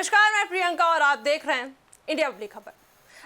नमस्कार, मैं प्रियंका और आप देख रहे हैं इंडिया पब्लिक खबर।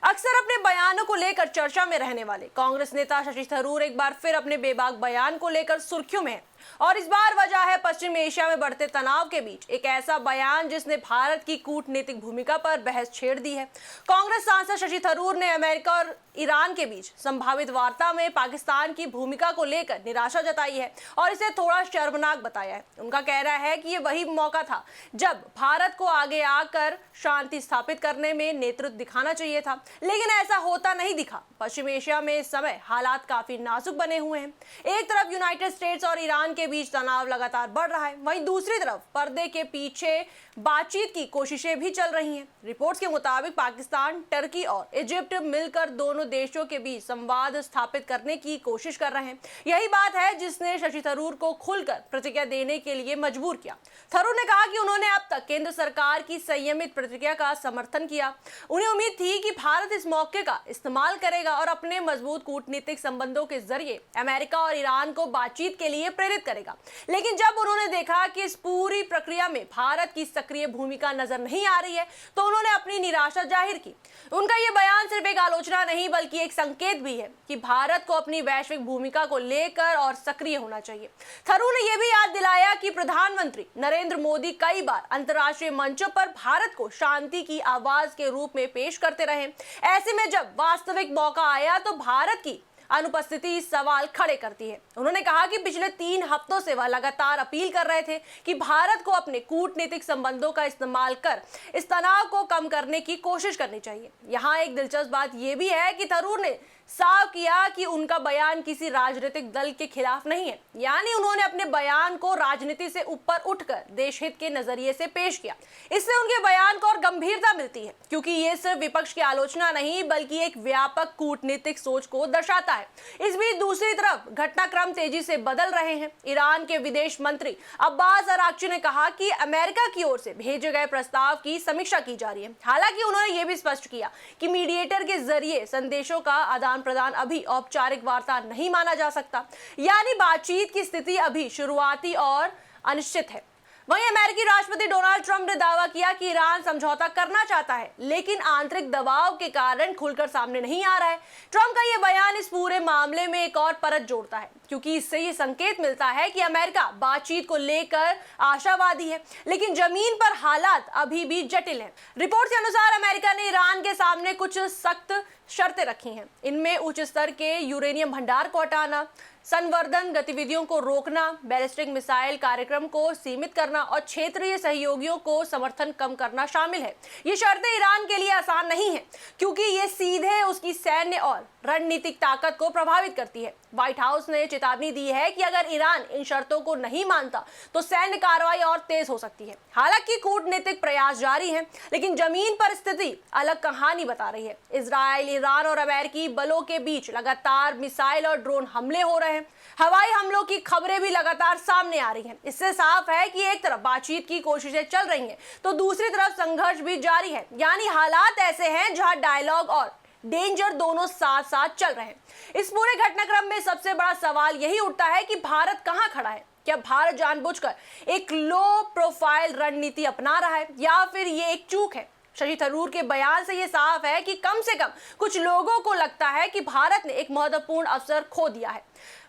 अक्सर अपने बयानों को लेकर चर्चा में रहने वाले कांग्रेस नेता शशि थरूर एक बार फिर अपने बेबाक बयान को लेकर सुर्खियों में हैं। और इस बार वजह है पश्चिम एशिया में बढ़ते तनाव के बीच एक ऐसा बयान जिसने भारत की कूटनीतिक भूमिका पर बहस छेड़ दी है। कांग्रेस सांसद शशि थरूर ने अमेरिका और ईरान के बीच संभावित वार्ता में पाकिस्तान की भूमिका को लेकर निराशा जताई है और इसे थोड़ा शर्मनाक बताया है। उनका कहना है कि ये वही मौका था जब भारत को आगे आकर शांति स्थापित करने में नेतृत्व दिखाना चाहिए था, लेकिन ऐसा होता नहीं दिखा। पश्चिम एशिया में इस समय हालात काफी नाजुक बने हुए हैं। एक तरफ यूनाइटेड स्टेट्स और ईरान के बीच तनाव लगातार बढ़ रहा है, वहीं दूसरी तरफ पर्दे के पीछे बातचीत की कोशिशें भी चल रही हैं। रिपोर्ट्स के मुताबिक पाकिस्तान, टर्की और इजिप्ट मिलकर दोनों देशों के बीच संवाद स्थापित करने की कोशिश कर रहे हैं। यही बात है जिसने शशि थरूर को खुलकर प्रतिक्रिया देने के लिए मजबूर किया। थरूर ने कहा कि उन्होंने अब तक केंद्र सरकार की संयमित प्रतिक्रिया का समर्थन किया। उन्हें उम्मीद थी कि भारत इस मौके का इस्तेमाल करेगा और अपने मजबूत कूटनीतिक संबंधों के जरिए अमेरिका और ईरान को बातचीत के लिए प्रेरित करेगा। लेकिन जब उन्होंने देखा कि इस पूरी प्रक्रिया में भारत की सक्रिय भूमिका नजर नहीं आ रही है, तो उन्होंने अपनी निराशा जाहिर की। उनका यह बयान सिर्फ एक आलोचना नहीं बल्कि एक संकेत भी है कि भारत को अपनी वैश्विक भूमिका को लेकर और सक्रिय होना चाहिए। थरूर ने यह भी याद दिलाया कि प्रधानमंत्री नरेंद्र मोदी कई बार अंतर्राष्ट्रीय मंचों पर भारत को शांति की आवाज के रूप में पेश करते रहे। ऐसे में जब वास्तविक मौका आया तो भारत की अनुपस्थिति सवाल खड़े करती है। उन्होंने कहा कि पिछले 3 हफ्तों से वह लगातार अपील कर रहे थे कि भारत को अपने कूटनीतिक संबंधों का इस्तेमाल कर इस तनाव को कम करने की कोशिश करनी चाहिए। यहाँ एक दिलचस्प बात यह भी है कि थरूर ने साफ किया कि उनका बयान किसी राजनीतिक दल के खिलाफ नहीं है, यानी उन्होंने अपने बयान को राजनीति से ऊपर उठकर देश हित के नजरिए से पेश किया। इससे उनके बयान को और गंभीरता मिलती है, क्योंकि ये सिर्फ विपक्ष की आलोचना नहीं बल्कि एक व्यापक कूटनीतिक सोच को दर्शाता है। इस बीच दूसरी तरफ घटनाक्रम तेजी से बदल रहे हैं। ईरान के विदेश मंत्री अब्बास अराक्ची ने कहा कि अमेरिका की ओर से भेजे गए प्रस्ताव की समीक्षा की जा रही है। हालांकि उन्होंने ये भी स्पष्ट किया कि मीडिएटर के जरिए संदेशों का आदान प्रदान अभी औपचारिक वार्ता नहीं माना जा सकता, यानी बातचीत की स्थिति अभी शुरुआती और अनिश्चित है। वहीं अमेरिकी राष्ट्रपति डोनाल्ड ट्रंप ने दावा किया कि ईरान समझौता करना चाहता है, लेकिन आंतरिक दबाव के कारण खुलकर सामने नहीं आ रहा है। ट्रंप का यह बयान इस पूरे मामले में एक और परत जोड़ता है, क्योंकि इससे ये संकेत मिलता है कि अमेरिका बातचीत को लेकर आशावादी है, लेकिन जमीन पर हालात अभी भी जटिल हैं। रिपोर्ट के अनुसार अमेरिका ने ईरान के सामने कुछ सख्त शर्तें रखी हैं। इनमें उच्च स्तर के यूरेनियम भंडार को हटाना, संवर्धन गतिविधियों को रोकना, बैलिस्टिक मिसाइल कार्यक्रम को सीमित करना और क्षेत्रीय सहयोगियों को समर्थन कम करना शामिल है। ये शर्तें ईरान के लिए आसान नहीं है, क्योंकि ये सीधे उसकी सैन्य और रणनीतिक ताकत को प्रभावित करती है। व्हाइट हाउस ने चेतावनी दी है कि अगर ईरान इन शर्तों को नहीं मानता तो सैन्य कार्रवाई और तेज हो सकती है। हालांकि कूटनीतिक प्रयास जारी हैं, लेकिन जमीन पर स्थिति अलग कहानी बता रही है। इजराइल, ईरान और अमेरिकी बलों के बीच लगातार मिसाइल और ड्रोन हमले हो रहे हैं। हवाई हमलों की खबरें भी लगातार सामने आ रही हैं। इससे साफ है कि एक तरफ बातचीत की कोशिशें चल रही हैं, तो दूसरी तरफ संघर्ष भी जारी है। यानी हालात ऐसे हैं जहां डायलॉग और डेंजर दोनों साथ साथ चल रहे हैं। इस पूरे घटनाक्रम में सबसे बड़ा सवाल यही उठता है कि भारत कहां खड़ा है। क्या भारत जानबूझकर एक लो प्रोफाइल रणनीति अपना रहा है या फिर ये एक चूक है? शशि थरूर के बयान से ये साफ है कि कम से कम कुछ लोगों को लगता है कि भारत ने एक महत्वपूर्ण अवसर खो दिया है।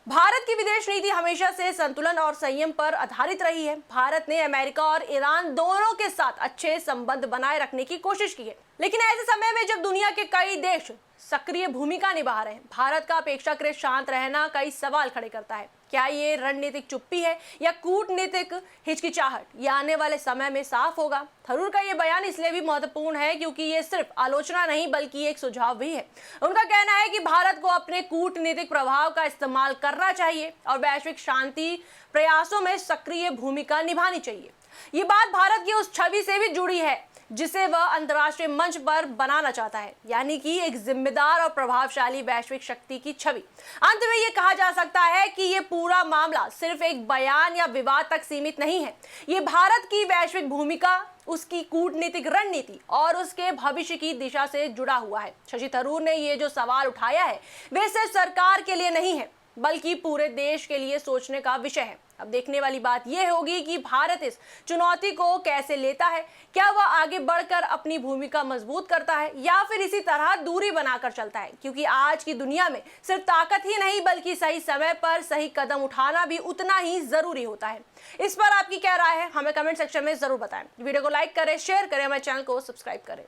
भारत की विदेश नीति हमेशा से संतुलन और संयम पर आधारित रही है। भारत ने अमेरिका और ईरान दोनों के साथ अच्छे संबंध बनाए रखने की कोशिश की है, लेकिन ऐसे समय में जब दुनिया के कई देश सक्रिय भूमिका निभा रहे हैं, भारत का अपेक्षाकृत शांत रहना कई सवाल खड़े करता है। क्या ये रणनीतिक चुप्पी है या कूटनीतिक हिचकिचाहट? ये आने वाले समय में साफ होगा। थरूर का ये बयान इसलिए भी महत्वपूर्ण है क्योंकि ये सिर्फ आलोचना नहीं बल्कि एक सुझाव भी है। उनका कहना है कि भारत को अपने कूटनीतिक प्रभाव का इस्तेमाल करना चाहिए और वैश्विक शांति प्रयासों में सक्रिय भूमिका निभानी चाहिए। ये बात भारत की उस छवि से भी जुड़ी है जिसे वह अंतर्राष्ट्रीय मंच पर बनाना चाहता है, यानी कि एक जिम्मेदार और प्रभावशाली वैश्विक शक्ति की छवि। अंत में यह कहा जा सकता है कि यह पूरा मामला सिर्फ एक बयान या विवाद तक सीमित नहीं है। ये भारत की वैश्विक भूमिका, उसकी कूटनीतिक रणनीति और उसके भविष्य की दिशा से जुड़ा हुआ है। शशि थरूर ने ये जो सवाल उठाया है वे सिर्फ सरकार के लिए नहीं है बल्कि पूरे देश के लिए सोचने का विषय है। अब देखने वाली बात यह होगी कि भारत इस चुनौती को कैसे लेता है। क्या वह आगे बढ़कर अपनी भूमिका मजबूत करता है या फिर इसी तरह दूरी बनाकर चलता है, क्योंकि आज की दुनिया में सिर्फ ताकत ही नहीं बल्कि सही समय पर सही कदम उठाना भी उतना ही जरूरी होता है। इस पर आपकी क्या राय है, हमें कमेंट सेक्शन में जरूर बताएं। वीडियो को लाइक करें, शेयर करें, हमारे चैनल को सब्सक्राइब करें।